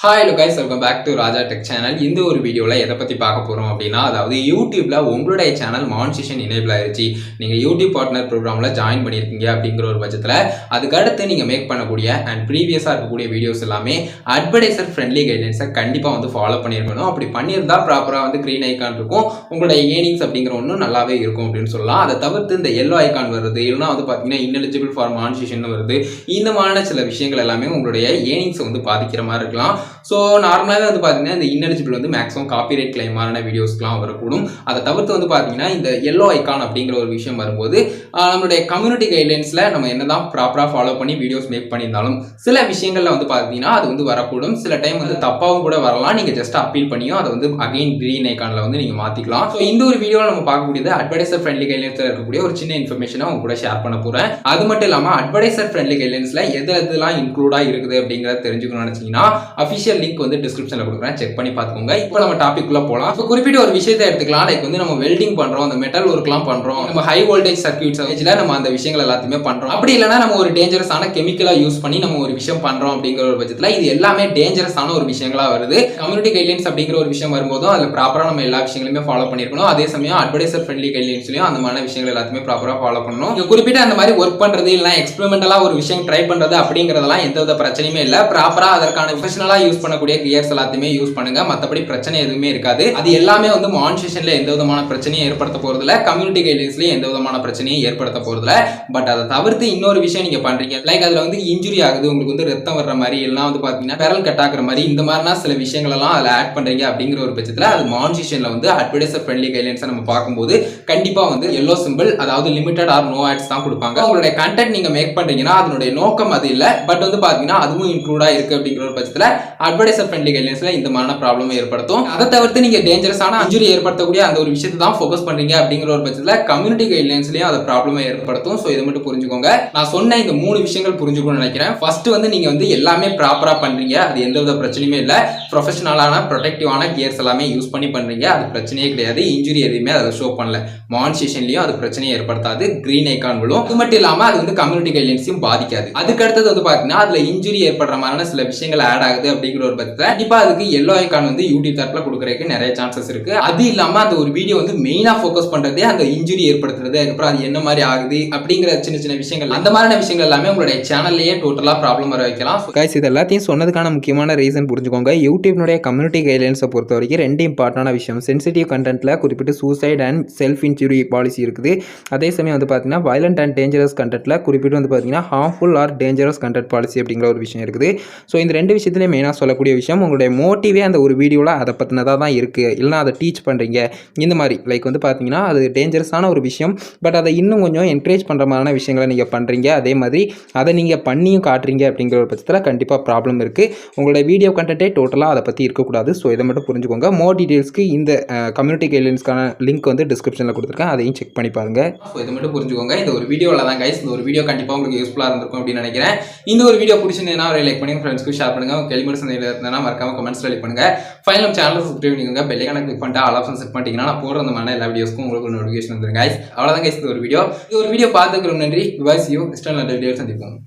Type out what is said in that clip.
Hi hello guys, welcome back to Raja Tech Channel. இந்த ஒரு வீடியோல எதை பத்தி பார்க்க போறோம் அப்படின்னா, அதாவது யூடியூப்ல உங்களுடைய சேனல் மானிட்டைசேஷன் எனேபிள் ஆயிருச்சு. நீங்க யூடியூப் பார்ட்னர் ப்ரோக்ராம்ல ஜாயின் பண்ணிருக்கீங்க அப்படிங்கிற ஒரு பட்சத்துல அதுக்கு அடுத்து நீங்க மேக் பண்ணக்கூடிய அண்ட் ப்ரீவியஸா இருக்கக்கூடிய வீடியோஸ் எல்லாமே அட்வர்டைசர் ஃப்ரெண்ட்லி கைட்லைன்ஸை கண்டிப்பா ஃபாலோ பண்ணிருக்கணும். அப்படி பண்ணியிருந்தா ப்ராப்பரா கிரீன் ஐகான் இருக்கும், உங்களுடைய ஏர்னிங்ஸ் அப்படிங்கிற ஒன்றும் நல்லாவே இருக்கும் அப்படின்னு சொல்லலாம். அதை தவிர்த்து இந்த எல்லோ ஐகான் வருது, இல்லைன்னா பாத்தீங்கன்னா இன்எலிஜிபிள் ஃபார் மானிட்டைசேஷன் வருது. இந்த மாதிரி சில விஷயங்கள் எல்லாமே உங்களுடைய ஏர்னிங்ஸ் பாதிக்கிற மாதிரி இருக்கலாம். ஸோ நார்மலாகவே பார்த்தீங்கன்னா இந்த இன்எலிஜிபிள் மேக்ஸிமம் காப்பிரைட் கிளைமான வீடியோஸ்க்குலாம் வரக்கூடும். அதை தவிர்த்து பார்த்தீங்கன்னா இந்த எல்லோ ஐகான் அப்படிங்கிற ஒரு விஷயம் வரும்போது நம்மளுடைய கம்யூனிட்டி கைட்லைன்ஸில் நம்ம என்னதான் ப்ராப்பராக ஃபாலோ பண்ணி வீடியோஸ் மேக் பண்ணியிருந்தாலும் சில விஷயங்களில் பார்த்தீங்கன்னா அது வரக்கூடும். சில டைம் தப்பாகவும் கூட வரலாம். நீங்கள் ஜஸ்ட் அப்பீல் பண்ணியும் அதை அகைன் கிரீன் ஐகானில் நீங்கள் மாற்றிக்கலாம். ஸோ இந்த ஒரு வீடியோவில் நம்ம பார்க்கக்கூடியது அட்வர்டைசர் ஃப்ரெண்ட்லி கைட்லைன்ஸில் இருக்கக்கூடிய ஒரு சின்ன இன்ஃபர்மேஷனை அவங்க கூட ஷேர் பண்ண போகிறேன். அது மட்டும் இல்லாமல் அட்வர்டைசர் ஃப்ரெண்ட்லி கைட்லைன்ஸில் எதெல்லாம் இன்க்ளூடாக இருக்குது அப்படிங்கிறத தெரிஞ்சுக்கணும்னு நினச்சிங்கன்னா அஃபிஷியல் லிங்க் டிஸ்கிரிப்ஷன்ல கொடுக்குறேன், செக் பண்ணி பார்த்துக்கோங்க. இப்போ நம்ம டாபிக் குள்ள போலாம். இப்போ குறிப்பிட்ட ஒரு விஷயத்தை எடுத்துக்கலாம். லைக் நம்ம வெல்டிங் பண்றோம், அந்த மெட்டல் ஒர்க்லாம் பண்றோம், நம்ம ஹை வோல்டேஜ் சர்க்யூட்ஸ் வச்சுல நம்ம அந்த விஷயங்கள் எல்லாத்தையுமே பண்றோம். அப்படி இல்லைன்னா நம்ம ஒரு டேஞ்சரஸான கெமிக்கலா யூஸ் பண்ணி நம்ம ஒரு விஷயம் பண்றோம் அப்படிங்கிற ஒரு பட்சத்துல இது எல்லாமே டேஞ்சரஸான ஒரு விஷயங்களா வருது. கம்யூனிட்டி கைட்லைன்ஸ் அப்படிங்கிற ஒரு விஷயம் வரும்போதும் அதுல ப்ராப்பரா நம்ம எல்லா விஷயங்களுமே ஃபாலோ பண்ணிருக்கணும். அதே சமயம் அட்வர்டைசர் ஃப்ரெண்ட்லி கைட்லைன்ஸ்லயும் அந்த மாதிரி விஷயங்கள் எல்லாத்தையுமே ப்ராப்பரா ஃபாலோ பண்ணணும். குறிப்பிட்ட அந்த மாதிரி ஒர்க் பண்றது இல்ல எக்ஸ்பெரிமெண்டலா ஒரு விஷயம் ட்ரை பண்றது அப்படிங்கறதெல்லாம் எந்த பிரச்சனையுமே இல்ல. ப்ராப்பரா அதற்கான ப்ரொஃபஷனலா யூஸ் பண்ணக்கூடிய கியர்ஸ் எல்லாத்தையுமே யூஸ் பண்ணுங்க. மற்றபடி பிரச்சனை எதுவுமே இருக்காது. அது எல்லாமே மானிட்டைசேஷன்ல எந்த விதமான பிரச்சனையும் ஏற்படுத்த போறதில்ல, கம்யூனிட்டி கைட்லைன்ஸ்லயும் எந்த விதமான பிரச்சனையும் ஏற்படுத்த போறதில்ல. பட் அதை தவிர்த்து இன்னொரு விஷயம் நீங்க பண்றீங்க, லைக் அதுல இன்ஜுரி ஆகுது, உங்களுக்கு ரத்தம் வர்ற மாதிரி எல்லாம் பாத்தீங்கன்னா பெரல் கட் ஆகுற மாதிரி இந்த மாதிரினா சில விஷயங்கள் எல்லாம் அதுல ஆட் பண்றீங்க அப்படிங்கிற ஒரு பட்சத்துல அது மானிட்டைசேஷன்ல அட்வர்டைசர் ஃப்ரெண்ட்லி கைட்லைன்ஸ் நம்ம பார்க்கும்போது கண்டிப்பா எல்லோ சிம்பிள், அதாவது லிமிடெட் ஆர் நோ ஆட்ஸ் தான் கொடுப்பாங்க. உங்களுடைய கண்டென்ட் நீங்க மேக் பண்றீங்கன்னா அதனுடைய நோக்கம் அது இல்ல, பட் பாத்தீங்கன்னா அதுவும் இன்க்ளூடா இருக்கு அப்படிங்கிற ஒரு பட்சத்துல அட்வர்டைசர் ஃப்ரெண்ட்லி கைட்லைன்ஸ்ல இந்த மாதிரி ப்ராப்ளம் ஏற்படுத்தும். அதை தவிர்த்து நீங்க டேஞ்சரஸான இன்ஜுரி ஏற்படுத்தக்கூடிய அந்த ஒரு விஷயத்தை தான் ஃபோக்கஸ் பண்றீங்க அப்படிங்கிற ஒரு பட்சத்துல கம்யூனிட்டி கைட்லைன்ஸ்லயும் அது ப்ராப்ளம் ஏற்படுத்தும். சோ இதை மட்டும் புரிஞ்சுக்கோங்க. நான் சொன்ன இந்த 3 விஷயங்கள் புரிஞ்சுக்கணும்னு நினைக்கிறேன். ஃபர்ஸ்ட் நீங்க எல்லாமே ப்ராப்பரா பண்றீங்க, அது எந்த வித பிரச்சனையுமே இல்ல. ப்ரொஃபஷனலான ப்ரொடெக்டிவான கியர்ஸ் எல்லாமே யூஸ் பண்ணி பண்றீங்க, அது பிரச்சனையே கிடையாது. இன்ஜுரி எதுவுமே அதை ஷோ பண்ணல. மானிட்டைசேஷன்லயும் அது பிரச்சனையை ஏற்படுத்தாது, கிரீன் ஐகான் விழும். அது மட்டும் இல்லாம அது கம்யூனிட்டி கைட்லைன்ஸையும் பாதிக்காது. அதுக்கு அடுத்தது பாத்தீங்கன்னா அதுல இன்ஜுரி ஏற்படுற மாதிரியான சில விஷயங்கள் ஆட் ஆகுது அப்படிங்கிற ஒரு பட்சத்துல கண்டிப்பா அதுக்கு எல்லோ ஐகான் யூடியூப் தரப்புல கொடுக்கறதுக்கு நிறைய சான்சஸ் இருக்கு. அது இல்லாம அந்த ஒரு வீடியோ மெயினா ஃபோக்கஸ் பண்றதே அந்த இன்ஜுரி ஏற்படுத்துறது, அதுக்கப்புறம் அது என்ன மாதிரி ஆகுது அப்படிங்கிற சின்ன சின்ன விஷயங்கள், அந்த மாதிரியான விஷயங்கள் எல்லாமே உங்களுடைய சேனல்லையே டோட்டலா ப்ராப்ளம் வர வைக்கலாம். கைஸ் இது எல்லாத்தையும் சொன்னதுக்கான முக்கியமான ரீசன் புரிஞ்சுக்கோங்க. யூடியூப்னுடைய கம்யூனிட்டி கைட்லைன்ஸை பொறுத்த வரைக்கும் 2 இம்பார்ட்டன்டான விஷயம். சென்சிட்டிவ் கண்டென்ட்ல குறிப்பிட்டு suicide and self injury policy இருக்குது. அதே சமயம் பார்த்தீங்கன்னா வயலண்ட் அண்ட் டேஞ்சரஸ் கண்டென்ட்ல குறிப்பிட்டு பார்த்தீங்கன்னா harmful or dangerous content policy அப்படிங்கிற ஒரு விஷயம் இருக்குது. ஸோ இந்த 2 விஷயத்திலே மெயினாக சொல்லக்கூடிய விஷயம் உங்களுடைய மோட்டிவே அந்த ஒரு வீடியோவில் அதை பற்றினதாக தான் இருக்குது. இல்லைனா அதை டீச் பண்ணுறீங்க இந்த மாதிரி லைக் பார்த்தீங்கன்னா அது டேஞ்சரஸான ஒரு விஷயம், பட் அதை இன்னும் கொஞ்சம் என்கரேஜ் பண்ணுற மாதிரியான விஷயங்களை நீங்கள் பண்ணுறீங்க. அதே மாதிரி அதை நீங்கள் பண்ணியும் காட்டுறீங்க அப்படிங்கிற ஒரு பட்சத்தில் கண்டிப்பாக ப்ராப்ளம் இருக்குது. உங்களுடைய வீடியோ கண்டென்ட்டே டோட்டலாக அதை பற்றி இருக்கக்கூடாது. ஸோ இதை மட்டும் புரிஞ்சுக்கோங்க. மோர் டீட்டெயில்ஸ்க்கு இந்த கம்யூனிட்டி கைட்லைன்ஸ்க்கான லிங்க் டிஸ்கிரிப்ஷனில் கொடுத்துருக்கேன், அதையும் செக் பண்ணி பாருங்க. ஸோ இதை மட்டும் புரிஞ்சுக்கோங்க. இந்த ஒரு வீடியோவில் தான் கைஸ், இந்த ஒரு வீடியோ கண்டிப்பாக உங்களுக்கு யூஸ்ஃபுல்லாக இருந்திருக்கும் அப்படின்னு நினைக்கிறேன். இந்த ஒரு வீடியோ பிடிச்சிருந்தேன்னா ஒரு லைக் பண்ணி ஃப்ரெண்ட்ஸ்க்கு ஷேர் பண்ணுங்க. கேள்வி சந்தையில் இருந்தால் மறக்காம கமெண்ட்ஸ்ல லைக் பண்ணுங்க. ஃபைனல் சேனல் சப்ஸ்கிரைப் பண்ணிக்கோங்க. பெல் ஐகானை கிளிக் பண்ணிட்டு ஆல் ஆப்ஷன் செட் பண்ணிட்டீங்கன்னா நான் போடுற அந்த மாதிரி எல்லா வீடியோஸ்க்கும் உங்களுக்கு நோட்டிஃபிகேஷன் வந்துருங்க. அவ்வளோதான் கைஸ் இந்த ஒரு வீடியோ. பார்த்துக்கிறோம். நன்றி. யூ எஸ்டர்ன் வீடியோ சந்திப்போம்.